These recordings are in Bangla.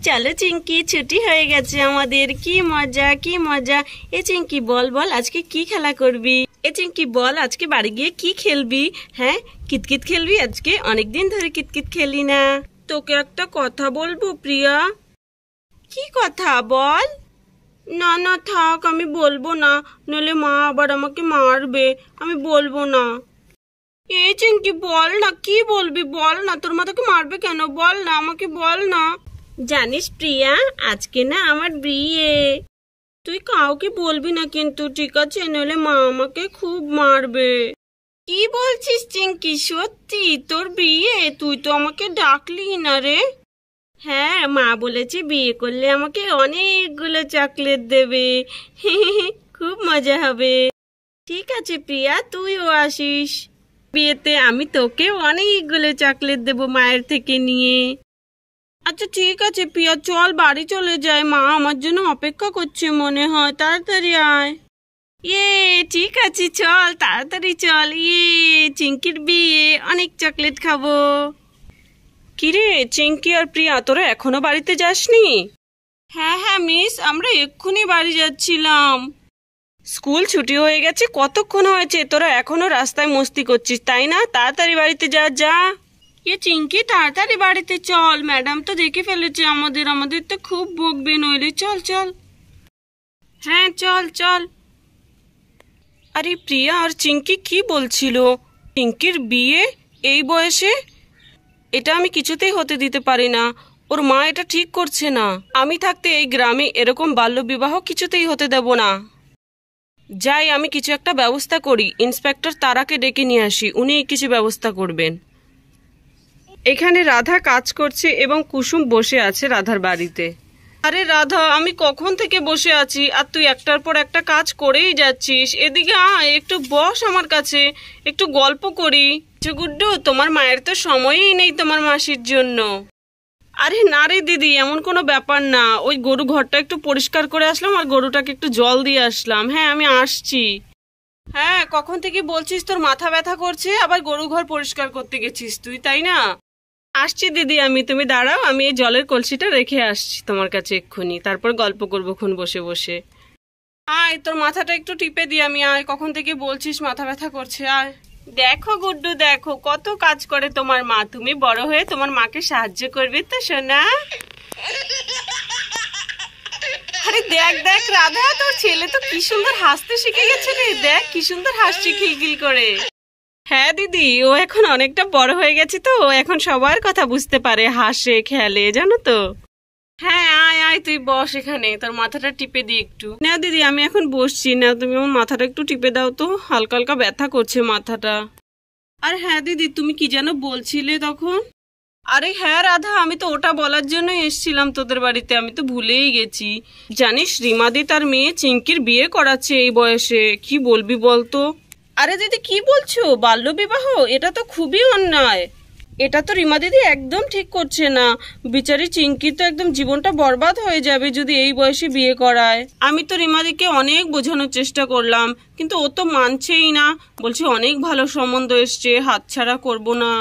চলো চিঙ্কি, ছুটি হয়ে গেছে আমাদের। কি মজা কি মজা। এ চিঙ্কি বল বল আজকে কি খেলা করবি? এ চিঙ্কি বল আজকে বাড়ি গিয়ে কি খেলবি? হ্যাঁ, কিতকিত খেলবি আজকে? অনেকদিন ধরে কিতকিত খেলি না। তোকে একটা কথা বলবো প্রিয়া। কি কথা বল? না না থাক, আমি বলবো না, নইলে মা আবার আমাকে মারবে। আমি বলবো না। এই চিঙ্কি বল না, কি বলবি বল না। তোর মা তোকে মারবে কেন? বল না, আমাকে বল না। জানিস প্রিয়া, আজকে না আমার বিয়ে। তুই কাউকে বলবি না কিন্তু, ঠিক আছে? নইলে মা আমাকে খুব মারবে। কি বলছিস চিঙ্কি, সত্যি তোর বিয়ে? তুই তো আমাকে ডাকলি না রে। হ্যাঁ, মা বলেছে বিয়ে করলে আমাকে অনেকগুলো চকলেট দেবে। খুব মজা হবে। ঠিক আছে প্রিয়া, তুইও আসিস বিয়েতে। আমি তোকে অনেকগুলো চকলেট দেবো মায়ের থেকে নিয়ে। আচ্ছা ঠিক আছে প্রিয়া, চল বাড়ি চলে যাই। মা আমার জন্য অপেক্ষা করছে মনে হয়, তাড়াতাড়ি আয়। ইয়ে ঠিক আছে, চল তাড়াতাড়ি চল। ইয়ে চিঙ্কির বিয়ে, অনেক চকলেট খাবো। কিরে চিঙ্কি আর প্রিয়া, তোরা এখনো বাড়িতে যাসনি? হ্যাঁ হ্যাঁ মিস, আমরা এক্ষুনি বাড়ি যাচ্ছিলাম। স্কুল ছুটি হয়ে গেছে, কতক্ষণ হয়েছে? তোরা এখনো রাস্তায় মস্তি করছিস তাই না? তাড়াতাড়ি বাড়িতে যা যা। এ চিঙ্কি তাড়াতাড়ি বাড়িতে চল, ম্যাডাম তো দেখে ফেলেছে আমাদের তো খুব বকবে নইলে। চল চল। হ্যাঁ চল চল। আরে প্রিয়া আর চিঙ্কি কি বলছিল? চিঙ্কির বিয়ে এই বয়সে? এটা আমি কিছুতেই হতে দিতে পারি না। ওর মা এটা ঠিক করছে না। আমি থাকতে এই গ্রামে এরকম বাল্যবিবাহ কিছুতেই হতে দেব না। যাই, আমি কিছু একটা ব্যবস্থা করি। ইন্সপেক্টর তারাকে ডেকে নিয়ে আসি, উনি কিছু ব্যবস্থা করবেন। এখানে রাধা কাজ করছে এবং কুসুম বসে আছে রাধার বাড়িতে। আরে রাধা, আমি কখন থেকে বসে আছি আর তুই একটার পর একটা কাজ করেই যাচ্ছিস। এদিকে আয়, একটু বস আমার কাছে, একটু গল্প করি। গুড্ডু, তোমার মায়ের তো সময়ই নেই তোমার মাসির জন্য। আরে না রে দিদি, এমন কোনো ব্যাপার না। ওই গরু ঘরটা একটু পরিষ্কার করে আসলাম আর গরুটাকে একটু জল দিয়ে আসলাম। হ্যাঁ আমি আসছি। হ্যাঁ, কখন থেকে বলছিস তোর মাথা ব্যথা করছে, আবার গরু ঘর পরিষ্কার করতে গেছিস তুই, তাই না? আসছি দিদি আমি, তুমি দাঁড়াও, আমি এই জলের কলসিটা রেখে আসছি তোমার কাছে এক্ষুনি, তারপর গল্প করবো খন বসে বসে। আয়, তোর মাথাটা একটু টিপে দি আমি। আয়, কখন থেকে বলছিস মাথা ব্যথা করছে। আয়। দেখো গুড্ডু, দেখো কত কাজ করে তোমার মা। তুমি বড় হয়ে তোমার মাকে সাহায্য করবে তো সোনা? আরে দেখ দেখ রাধা, তোর ছেলে তো কি সুন্দর হাসতে শিখে গেছে রে। দেখ কি সুন্দর হাসছে খিলখিল করে। হ্যাঁ দিদি, ও এখন অনেকটা বড় হয়ে গেছে তো, ও এখন সবার কথা বুঝতে পারে, হাসে খেলে, জানো তো। হ্যাঁ আয় আয়, তুই বস এখানে, তোর মাথাটা টিপে দি একটু। না দিদি, আমি এখন বসছি না, তুমি আমার মাথাটা একটু টিপে দাও তো, হালকা হালকা ব্যথা করছে মাথাটা। আর হ্যাঁ দিদি, তুমি কি যেন বলছিলে তখন? আরে হ্যাঁ রাধা, আমি তো ওটা বলার জন্য এসেছিলাম তোদের বাড়িতে, আমি তো ভুলেই গেছি। জানিস রিমাদি তার মেয়ে চিঙ্কির বিয়ে করাচ্ছে এই বয়সে। কি বলবি বলতো? আরে দিদি কি বলছো? বাল্যবিবাহ? এটা তো খুবই অন্যায়। এটা তো রিমা দিদি একদম ঠিক করছে না। বিচারি চিঙ্কি তো একদম জীবনটা বরবাদ হয়ে যাবে যদি এই বয়সে বিয়ে করায়। আমি তো রিমাদিকে অনেক বোঝানোর চেষ্টা করলাম, কিন্তু ও তো মানছেই না। বলছে অনেক ভালো সম্বন্ধ এসছে, হাতছাড়া করব না।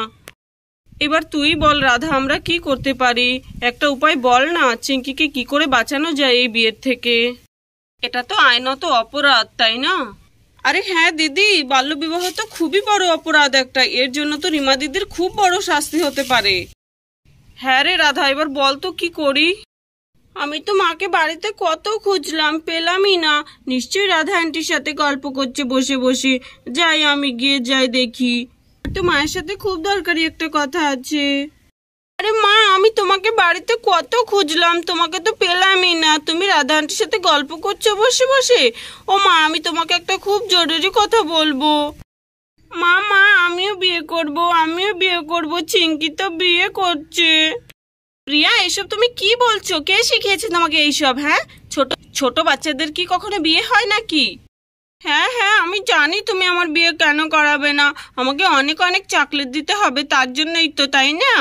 এবার তুই বল রাধা, আমরা কি করতে পারি? একটা উপায় বল না, চিঙ্কিকে কি করে বাঁচানো যায় এই বিয়ের থেকে। এটা তো আইনত অপরাধ, তাই না? আরে হ্যাঁ দিদি, বাল্যবিবাহ তো খুবই বড় অপরাধ একটা। এর জন্য তো রিমা দিদির খুব বড় শাস্তি হতে পারে। হ্যাঁ রে রাধা, এবার বল তো কি করি? আমি তো মাকে বাড়িতে কত খুঁজলাম, পেলামই না। নিশ্চয়ই রাধা আন্টির সাথে গল্প করছে বসে বসে। যাই, আমি গিয়ে যাই দেখি। তো মায়ের সাথে খুব দরকারি একটা কথা আছে। আরে মা, আমি তোমাকে বাড়িতে কত খুঁজলাম, তোমাকে তো পেলামই না। তুমি রাধা আন্টির সাথে গল্প করছো বসে বসে। ও মা, আমি তোমাকে একটা খুব জরুরি কথা বলবো। মা মা, আমিও বিয়ে করব। চিঙ্কি তো বিয়ে করছে। প্রিয়া, এসব তুমি কি বলছো? কে শিখিয়েছে তোমাকে এইসব? হ্যাঁ, ছোট ছোট বাচ্চাদের কি কখনো বিয়ে হয় নাকি? হ্যাঁ হ্যাঁ, আমি জানি তুমি আমার বিয়ে কেন করাবে না। আমাকে অনেক অনেক চকলেট দিতে হবে, তার জন্যই তো, তাই না?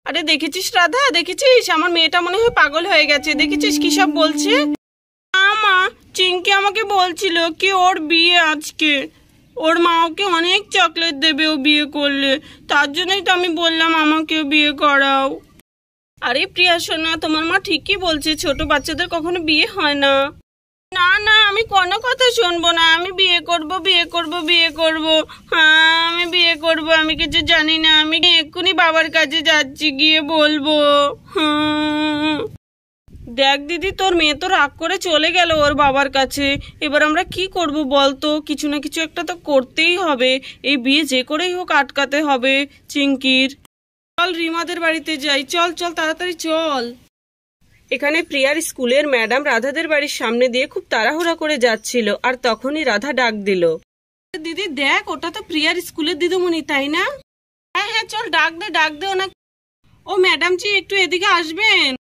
আরে দেখেছিস রাধা, দেখেছিস আমার মেয়েটা মনে হয় পাগল হয়ে গেছে। দেখেছিস কি সব বলছে? মা, চিঙ্কি আমাকে বলছিল কি ওর বিয়ে আজকে, ওর মা ওকে অনেক চকলেট দেবে ও বিয়ে করলে। তার জন্যই তো আমি বললাম আমাকেও বিয়ে করাও। আরে প্রিয়া সোনা, তোমার মা ঠিকই বলছে, ছোট বাচ্চাদের কখনো বিয়ে হয় না। না না, আমি কোনো কথা শুনবো না, আমি বিয়ে করব বিয়ে করব বিয়ে করব। হ্যাঁ, আমি বিয়ে করব, আমি কিছু জানি না, আমি এক্ষুনি বাবার কাছে যাচ্ছি, গিয়ে বলবো। দেখ দিদি, তোর মেয়ে তো রাগ করে চলে গেল ওর বাবার কাছে। এবার আমরা কি করব বলতো? কিছু না কিছু একটা তো করতেই হবে, এই বিয়ে যে করেই হোক আটকাতে হবে চিঙ্কির। চল রিমাদের বাড়িতে যাই, চল চল তাড়াতাড়ি চল। এখানে প্রিয়ার স্কুলের ম্যাডাম রাধাদের বাড়ির সামনে দিয়ে খুব তাড়াহুড়া করে যাচ্ছিল, আর তখনই রাধা ডাক দিল, দিদি দেখ, ওটা তো প্রিয়ার স্কুলের দিদিমণি, তাই না? হ্যাঁ হ্যাঁ, চল ডাক দে ওনা। ও ম্যাডাম জি, একটু এদিকে আসবেন।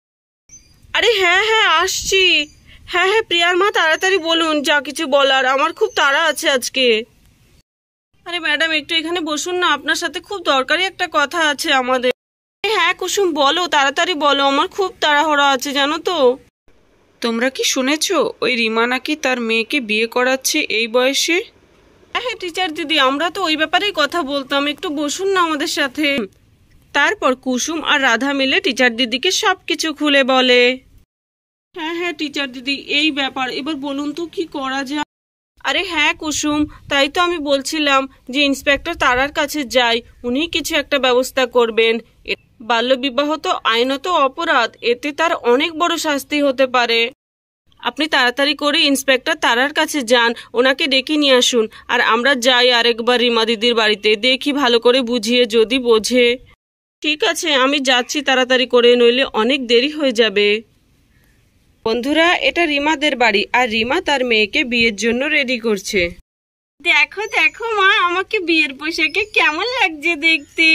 আরে হ্যাঁ হ্যাঁ আসছি। হ্যাঁ হ্যাঁ প্রিয়ার মা, তাড়াতাড়ি বলুন যা কিছু বলার, আমার খুব তাড়া আছে আজকে। আরে ম্যাডাম একটু এখানে বসুন না, আপনার সাথে খুব দরকারি একটা কথা আছে আমাদের। হ্যাঁ কুসুম বলো, তাড়াতাড়ি বলো, আমার খুব তাড়াহুড়ো আছে জানো তো। তোমরা কি শুনেছো ওই রিমা নাকি তার মেয়েকে বিয়ে করাচ্ছে এই বয়সে? হ্যাঁ হ্যাঁ টিচার দিদি, আমরা তো ওই ব্যাপারেই কথা বলতাম, একটু বসুন না আমাদের সাথে। তারপর কুসুম আর রাধা মিলে টিচার দিদিকে সবকিছু খুলে বলে। হ্যাঁ হ্যাঁ টিচার দিদি, এই ব্যাপার, এবার বলুন তো কি করা যায়। আরে হ্যাঁ কুসুম, তাই তো আমি বলছিলাম যে ইন্সপেক্টর তারার কাছে যাই, উনি কিছু একটা ব্যবস্থা করবেন। বাল্যবিবাহ তো আইনত অপরাধ, এতে তার অনেক বড় শাস্তি হতে পারে। আপনি তাড়াতাড়ি করে ইন্সপেক্টর তারার কাছে যান, ওনাকে ডেকে নিয়ে আসুন, আর আমরা যাই আরেকবার রিমা দিদির বাড়িতে, দেখি ভালো করে বুঝিয়ে, যদি বোঝে। ঠিক আছে, আমি যাচ্ছি তাড়াতাড়ি করে, নইলে অনেক দেরি হয়ে যাবে। বন্ধুরা, এটা রিমাদের বাড়ি, আর রিমা তার মেয়েকে বিয়ের জন্য রেডি করছে। দেখো দেখো মা, আমাকে বিয়ের পোশাকে কেমন লাগছে দেখতে।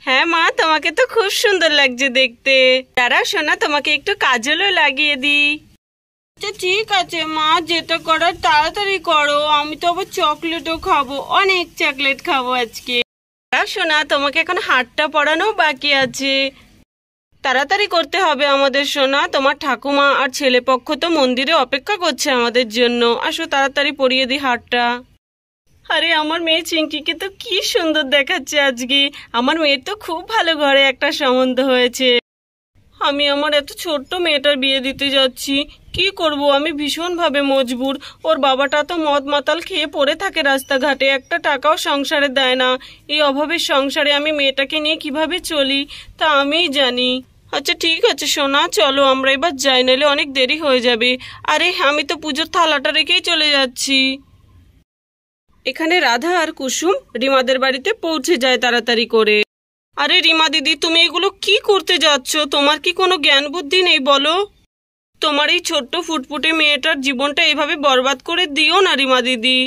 হ্যাঁ মা, তোমাকে তো খুব সুন্দর লাগছে দেখতে। দাঁড়াও সোনা, তোমাকে একটু কাজলও লাগিয়ে দিই। আচ্ছা ঠিক আছে মা, যেটা করার তাড়াতাড়ি করো, আমি তো আবার চকলেটও খাবো, অনেক চকলেট খাবো আজকে। সোনা, তোমাকে এখন হাতটা পরানো বাকি আছে, তাড়াতাড়ি করতে হবে আমাদের সোনা। তোমার ঠাকুমা আর ছেলেপক্ষ তো মন্দিরে অপেক্ষা করছে আমাদের জন্য, আসো তাড়াতাড়ি পরিয়ে দিই হাতটা। আরে আমার মেয়ে চিঙ্কিকে তো কি সুন্দর দেখাচ্ছে আজকে, আমার মেয়ের তো খুব ভালো ঘরে একটা সম্বন্ধ হয়েছে। আমি আমার এত ছোট্ট মেয়েটার বিয়ে দিতে যাচ্ছি, কি করব, আমি ভীষণভাবে মজবুর। ওর বাবাটা তো মদ মাতাল খেয়ে পড়ে থাকে রাস্তাঘাটে, একটা টাকাও সংসারে দেয় না। এই অভাবের সংসারে আমি মেয়েটাকে নিয়ে কিভাবে চলি তা আমিই জানি। আচ্ছা ঠিক আছে সোনা, চলো আমরা এবার যাই, নাহলে অনেক দেরি হয়ে যাবে। আরে আমি তো পুজোর থালাটা রেখেই চলে যাচ্ছি। এখানে রাধা আর কুসুম রিমাদের বাড়িতে পৌঁছে যায় তাড়াতাড়ি করে। আরে রিমা দিদি, তুমি এগুলো কি করতে যাচ্ছ? তোমার কি কোনো জ্ঞান বুদ্ধি নেই বলো? তোমার এই ছোট্ট ফুটফুটে মেয়েটার জীবনটা এভাবে বরবাদ করে দিও না রিমা দিদি।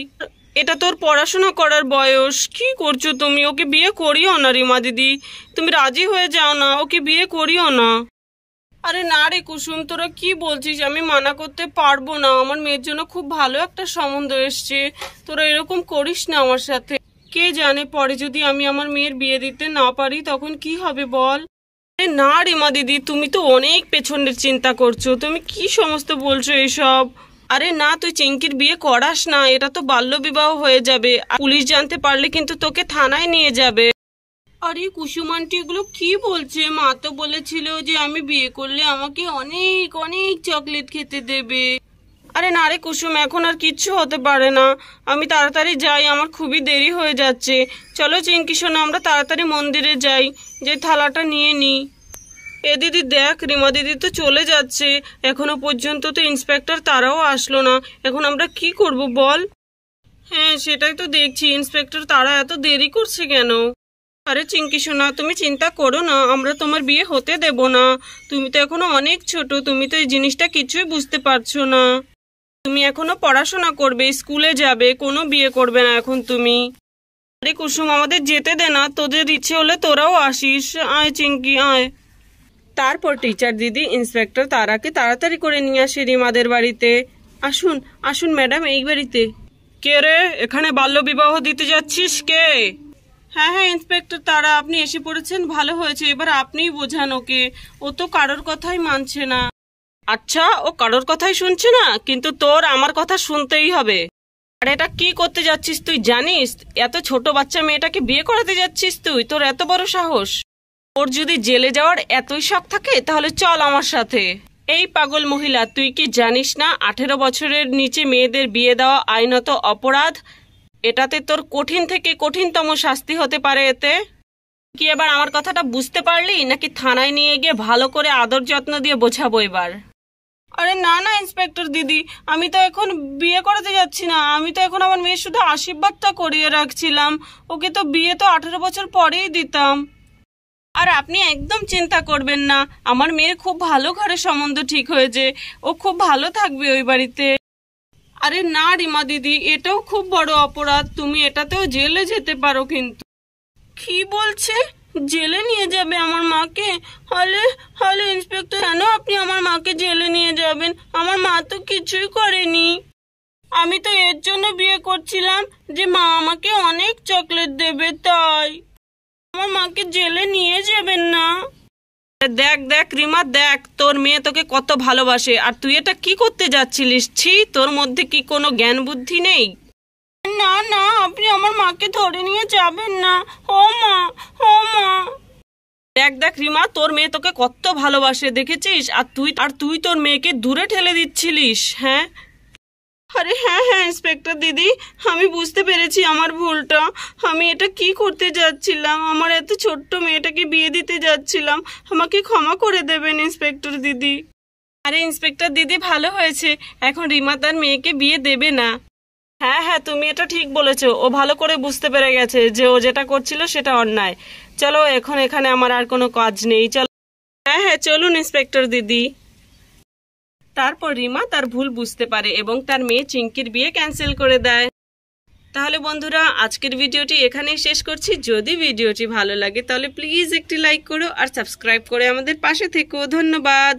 এটা তোর পড়াশোনা করার বয়স, কি করছো তুমি? ওকে বিয়ে করিও না রিমা দিদি, তুমি রাজি হয়ে যাও না, ওকে বিয়ে করিও না। আরে না রে কুসুম, তোরা কি বলছিস? আমি মানা করতে পারবো না, আমার মেয়ের জন্য খুব ভালো একটা সম্বন্ধ এসছে, তোরা এরকম করিস না আমার সাথে। কে জানে পরে যদি আমি আমার মেয়ের বিয়ে দিতে না পারি তখন কি হবে বল। আরে না রিমা দিদি, তুমি তো অনেক পেছনের চিন্তা করছো, তুমি কি সমস্ত বলছো এসব। আরে না, তুই চিঙ্কির বিয়ে করাস না, এটা তো বাল্যবিবাহ হয়ে যাবে, পুলিশ জানতে পারলে কিন্তু তোকে থানায় নিয়ে যাবে। আরে কুসুম আন্টি এগুলো কি বলছে? মা তো বলেছিল যে আমি বিয়ে করলে আমাকে অনেক অনেক চকলেট খেতে দেবে। আরে না রে কুসুম, এখন আর কিচ্ছু হতে পারে না, আমি তাড়াতাড়ি যাই, আমার খুবই দেরি হয়ে যাচ্ছে। চলো চিঙ্কি সোনা, আমরা তাড়াতাড়ি মন্দিরে যাই, যে থালাটা নিয়ে নিই। এ দিদি দেখ, রিমা দিদি তো চলে যাচ্ছে, এখনো পর্যন্ত তো ইন্সপেক্টর তারাও আসলো না, এখন আমরা কি করব বল। হ্যাঁ সেটাই তো দেখছি, ইন্সপেক্টর তারা এত দেরি করছে কেন? আরে চিঙ্কি সোনা, তুমি চিন্তা করো না, আমরা তোমার বিয়ে হতে দেব না। তুমি তো এখনো অনেক ছোট, তুমি তো এই জিনিসটা কিছুই বুঝতে পারছো না। তুমি এখনো পড়াশোনা করবে, স্কুলে যাবে, কোনো বিয়ে করবে না এখন তুমি। আরে কুসুম, আমাদের যেতে দে না, তোদের ইচ্ছে হলে তোরাও আসিস, আয় চিঙ্কি আয়। তারপর টিচার দিদি ইন্সপেক্টর তারাকে তাড়াতাড়ি করে নিয়ে আসে রিমাদের বাড়িতে। আসুন আসুন ম্যাডাম, এই বাড়িতে। কে রে, এখানে বাল্যবিবাহ দিতে যাচ্ছিস কে? হ্যাঁ হ্যাঁ ইন্সপেক্টর তারা, আপনি এসে পড়েছেন, ভালো হয়েছে, এবার আপনিই বোঝান ওকে, ও তো কারোর কথাই মানছে না। আচ্ছা, ও কারোর কথাই শুনছে না, কিন্তু তোর আমার কথা শুনতেই হবে। আর এটা কি করতে যাচ্ছিস তুই জানিস? এত ছোট বাচ্চা মেয়েটাকে বিয়ে করাতে যাচ্ছিস তুই? তোর এত বড় সাহস! ওর যদি জেলে যাওয়ার এতই শখ থাকে তাহলে চল আমার সাথে। এই পাগল মহিলা, তুই কি জানিস না 18 বছরের নিচে মেয়েদের বিয়ে দেওয়া আইনত অপরাধ? এটাতে তোর কঠিন থেকে কঠিনতম শাস্তি হতে পারে। এতে কি এবার আমার কথাটা বুঝতে পারলি, নাকি থানায় নিয়ে গিয়ে ভালো করে আদর যত্ন দিয়ে বোঝাবো এবার? আরে না না ইন্সপেক্টর দিদি, আমি তো এখন বিয়ে করাতে যাচ্ছি না। আমি তো এখন আমার মেয়ের শুধু আশীর্বাদটা করিয়ে রাখছিলাম। ওকে তো বিয়ে তো 18 বছর পরেই দিতাম। আর আপনি একদম চিন্তা করবেন না, আমার মেয়ের খুব ভালো ঘরে সম্বন্ধ ঠিক হয়েছে। ও খুব ভালো থাকবে ওই বাড়িতে। আরে না রিমা দিদি, এটাও খুব বড় অপরাধ। তুমি এটাতেও জেলে যেতে পারো। কিন্তু কি বলছে? জেলে নিয়ে যাবে আমার মাকে? হলে হলে ইন্সপেক্টর, কেন আপনি আমার মাকে জেলে নিয়ে যাবেন? আমার মা তো কিছুই করেনি। আমি তো এর জন্য বিয়ে করছিলাম যে মা আমাকে অনেক চকলেট দেবে, তাই। আমার মাকে জেলে নিয়ে যাবেন না। দেখ দেখ রিমা, দেখ তোর মেয়ে তোকে কত ভালোবাসে, আর তুই এটা কি করতে যাচ্ছিলিস? ছি, তোর মধ্যে কি কোনো জ্ঞান বুদ্ধি নেই? না না, আপনি আমার মাকে ধরে নিয়ে যাবেন না। ও মা, ও মা। দেখ দেখ রিমা, তোর মেয়ে তোকে কত ভালোবাসে, দেখেছিস? আর তুই তোর মেয়েকে দূরে ঠেলে দিচ্ছিলিস। হ্যাঁ, আরে হ্যাঁ হ্যাঁ ইন্সপেক্টর দিদি, আমি বুঝতে পেরেছি আমার ভুলটা। আমি এটা কি করতে যাচ্ছিলাম, আমার এত ছোট্ট মেয়েটাকে বিয়ে দিতে যাচ্ছিলাম। আমাকে ক্ষমা করে দেবেন ইন্সপেক্টর দিদি। আরে ইন্সপেক্টর দিদি, ভালো হয়েছে, এখন রিমা তার মেয়েকে বিয়ে দেবে না। হ্যাঁ হ্যাঁ, তুমি এটা ঠিক বলেছো। ও ভালো করে বুঝতে পেরে গেছে যে ও যেটা করছিল সেটা অন্যায়। চলো, এখন এখানে আমার আর কোনো কাজ নেই, চলো। হ্যাঁ হ্যাঁ, চলুন ইন্সপেক্টর দিদি। তারপর রিমা তার ভুল বুঝতে পারে এবং তার মেয়ে চিঙ্কির বিয়ে ক্যান্সেল করে দেয়। তাহলে বন্ধুরা, আজকের ভিডিওটি এখানেই শেষ করছি। যদি ভিডিওটি ভালো লাগে তাহলে প্লিজ একটি লাইক করো আর সাবস্ক্রাইব করে আমাদের পাশে থেকো। ধন্যবাদ।